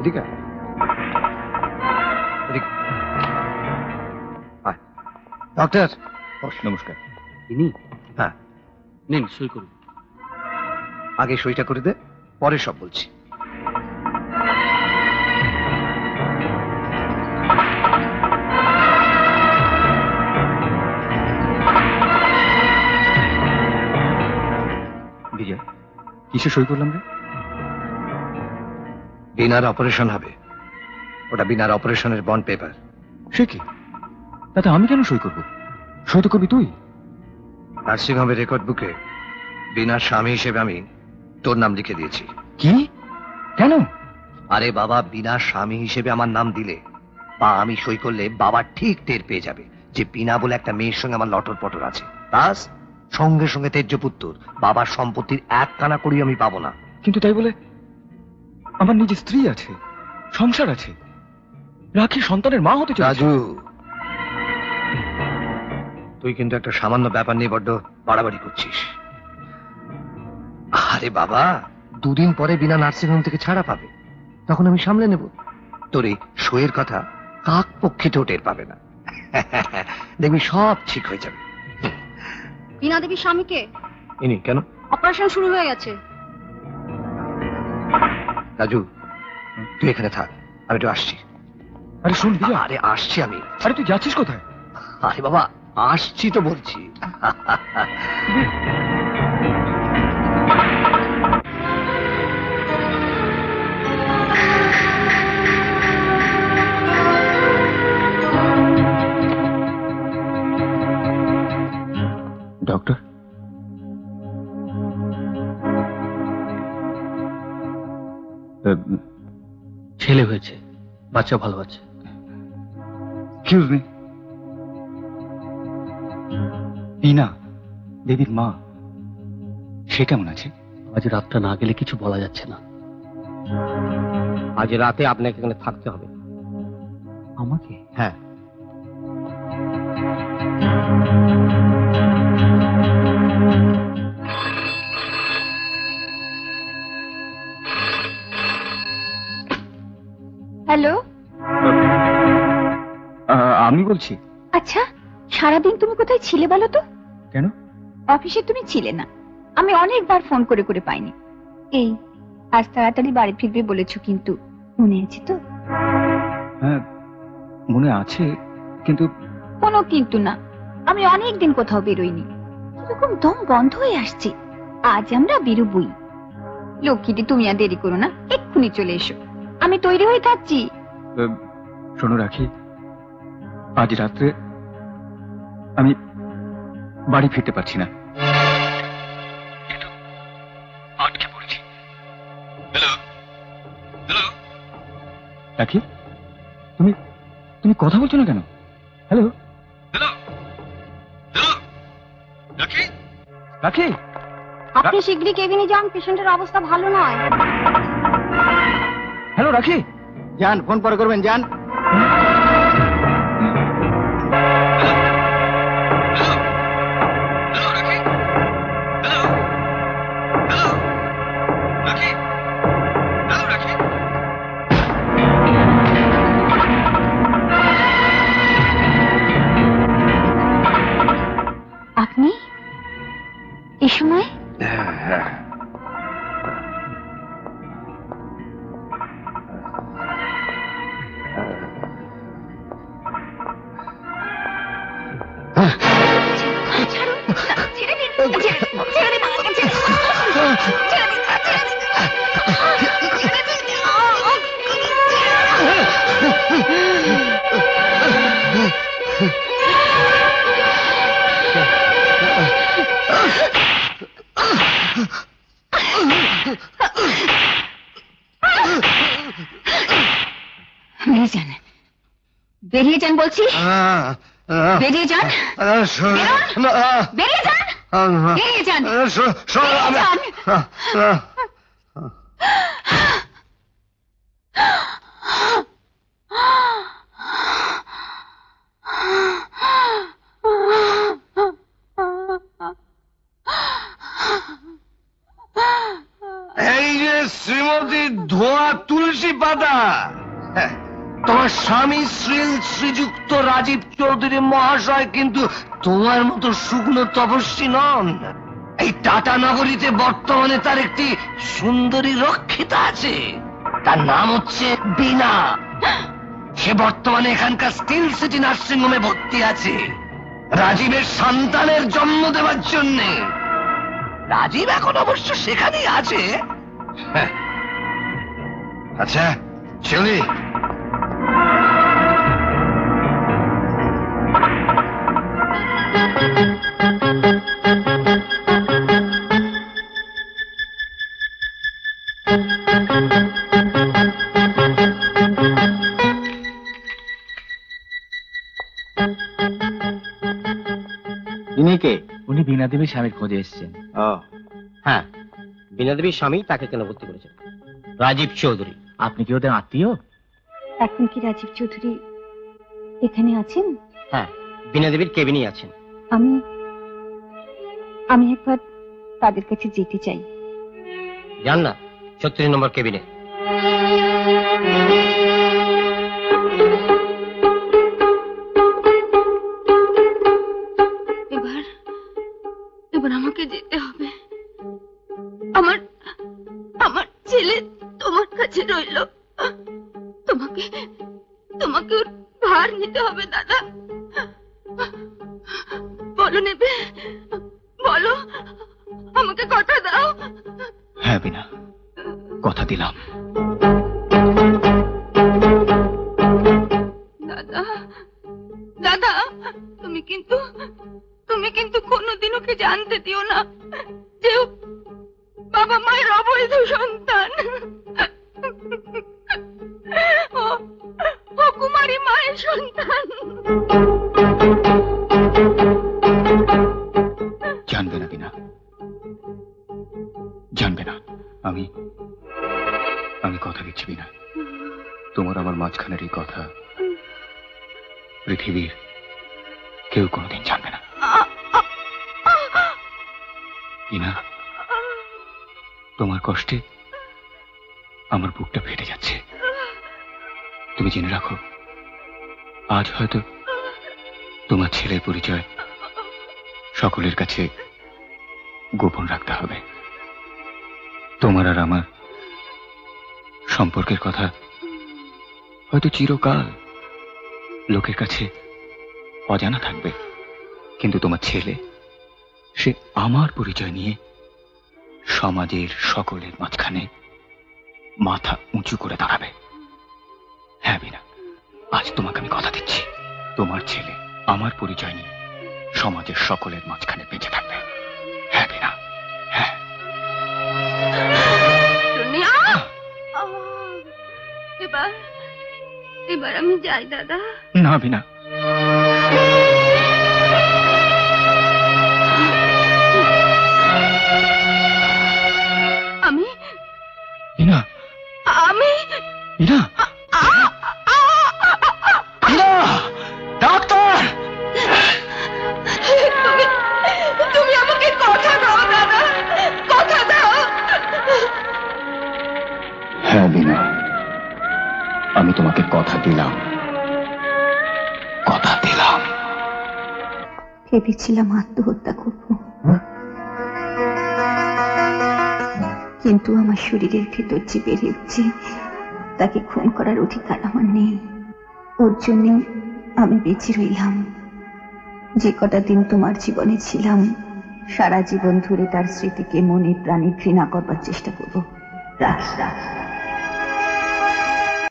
এদিকে ডক্টর নমস্কার। ইনি? হ্যাঁ নিন সই করুন। আগে সইটা করে দে, পরে সব বলছি। বিজয়, কিসে সই করলাম রে? বিনার অপারেশন হবে, ওটা বিনার অপারেশনের বন্ড পেপার। সে কি? তাতে আমি কেন সই করবো? সই তো করবি তুই। নার্সিং হোমের রেকর্ড বুকে বিনার স্বামী হিসেবে আমি তোর নাম লিখে দিয়েছি। কি? কেন? আরে বাবা, বিনার স্বামী হিসেবে আমার নাম দিলে বা আমি সই করলে বাবা ঠিক টের পেয়ে যাবে যে বিনা বলে একটা মেয়ের সঙ্গে আমার লটর পটর আছে। বাস সঙ্গে সঙ্গে তেজ্যপুত্র বাবার সম্পত্তির এক কানা করি আমি পাবো না। কিন্তু তাই বলে আমার নিজের স্ত্রী আছে, সংসার আছে, রাখি সন্তানের মা হতে চলেছে। রাজু, তুই কিন্তু একটা সামান্য ব্যাপার নিয়ে বড্ড বাড়াবাড়ি করছিস। আরে বাবা, দুদিন পরে বিনা নার্সিং হোম থেকে ছাড়া পাবে, তখন আমি সামলে নেব। তোর এই সইয়ের কথা কাক পক্ষেতেও টের পাবে না। দেখবি সব ঠিক হয়ে যাবে। বিনা দেবীর স্বামীকে ইনি কেন? অপারেশন শুরু হয়ে গেছে। রাজু, তুই এখানে থাক, আমি একটু আসছি। আরে শোন বিজয়। আরে আসছি আমি। আরে তুই যাচ্ছিস কোথায়? আরে বাবা, আসছি তো বলছি। ডক্টর, ছেলে হয়েছে, বাচ্চা ভালো আছে। Excuse me. বিনা দেবীর মা, সে কেমন আছে? আজ রাতটা না গেলে কিছু বলা যাচ্ছে না। আজ রাতে আপনাকে এখানে থাকতে হবে। আমাকে? হ্যাঁ। হ্যালো, আমি বলছি। আচ্ছা সারাদিন তুমি কোথায় ছিলে বলো তো? কেন? অফিসে তুমি ছিলে না, আমি অনেকবার ফোন করে করে পাইনি। এই আজ তাড়াতাড়ি বাড়ি ফিরবে বলেছো, কিন্তু মনে আছে তো? হ্যাঁ মনে আছে, কিন্তু কোনো কিন্তু না, আমি অনেকদিন কোথাও বেরোইনি, এরকম দম বন্ধ হয়ে আসছে। আজ আমরা বেরোবই। লক্ষ্মীটি তুমি আর দেরি করো না, এক্ষুনি চলে এসো, আমি তৈরি হয়ে থাকছি। শোনো রাখি, আজ রাত্রে আমি বাড়ি ফিরতে পারছি না, আটকে পড়েছি। হ্যালো হ্যালো রাখি, তুমি তুমি কথা বলছো না কেন? হ্যালো হ্যালো হ্যালো রাখি, রাখি আপনি শীঘ্রই কেবিনে যান, পেশেন্টের অবস্থা ভালো নয়। হ্যালো রাখি, যান, ফোন পরে করবেন, যান। আপনি এই সময়? বেরিয়ে যান, বেরিয়ে যান বলছি, বেরিয়ে যান, বেরিয়ে যান, বেরিয়ে যান, এই যে শ্রীমতী ধোয়া তুলসী পাতা। হ্যাঁ, তোমার স্বামী শ্রীযুক্ত রাজীব চৌধুরী মহাশয় কিন্তু তোমার মতো শুকনো তপস্বী নন। এই টাটা নগরীতে বর্তমানে তার একটি সুন্দরী রক্ষিতা আছে, তার নাম হচ্ছে বীণা। সে বর্তমানে এখানকার স্টিল সিটি নার্সিং হোমে ভর্তি আছে রাজীবের সন্তানের জন্ম দেওয়ার জন্য। রাজীব এখন অবশ্য সেখানেই আছে। হ্যাঁ। আচ্ছা চলি। ইনি কে? উনি বীণা দেবীর স্বামীর খোঁজে এসেছেন। ও, হ্যাঁ, বীণা দেবীর স্বামী তাকে কেন ভর্তি করেছেন? রাজীব চৌধুরী। আপনি কি ওদের আত্মীয়? এখন কি রাজীব চৌধুরী এখানে আছেন? হ্যাঁ, বীণা দেবীর কেবিনেই আছেন। আমি আমি একবার তাদের কাছে যেতে চাই। জান না, 36 নম্বর কেবিনে। এবার আমাকে যেতে হবে। আমার আমার ছেলে তোমার কাছে রইল। তোমাকে তোমাকে ওর ভার নিতে হবে দাদা। বলো নেবে, বলো, আমাকে কথা দাও। হ্যাঁ বীণা, কথা দিলাম। দাদা, দাদা, তুমি কিন্তু কোনোদিন ওকে জানতে দিও না যে ও বাবা মায়ের অবৈধ সন্তান। ও কুমারী মায়ের সন্তান। জানবে না বীণা, জানবে না। আমি আমি কথা দিচ্ছি বীণা, তোমার আমার মাঝখানের এই কথা পৃথিবীর কেউ কোনোদিন জানবে না। বীণা, তোমার কষ্টে আমার বুকটা ফেটে যাচ্ছে। তুমি জেনে রাখো, আজ হয়তো তোমার ছেলের পরিচয় সকলের কাছে গোপন রাখতে হবে। তোমার আর আমার সম্পর্কের কথা হয়তো চিরকাল লোকের কাছে অজানা থাকবে, কিন্তু তোমার ছেলে সে আমার পরিচয় নিয়ে সমাজের সকলের মাঝখানে মাথা উঁচু করে দাঁড়াবে। হ্যাঁ বীণা, আজ তোমাকে আমি কথা দিচ্ছি, তোমার ছেলে আমার পরিচয় নিয়ে সমাজের সকলের মাঝখানে বেঁচে থাকবে। হ্যাঁ বীণা, হ্যাঁ। এবার আমি যাই দাদা। না বীণা, আমি বীণা, আমি বীণা, বীণা, ডাক্তার! তুমি আমাকে কথা দাও দাদা, কথা দাও। হ্যাঁ বীণা, আমি তোমাকে কথা দিলাম, কথা দিলাম। ভেবেছিলাম আত্মহত্যা করব, কিন্তু আমার শরীরের ভেতর যে বেড়ে উঠছে তাকে খুন করার অধিকার আমার নেই। ওর জন্য আমি বেঁচে রইলাম। যে কটা দিন তোমার জীবনে ছিলাম, সারা জীবন ধরে তার স্মৃতিকে মনে প্রাণে ঘৃণা করবার চেষ্টা করব। রাখ রাখ।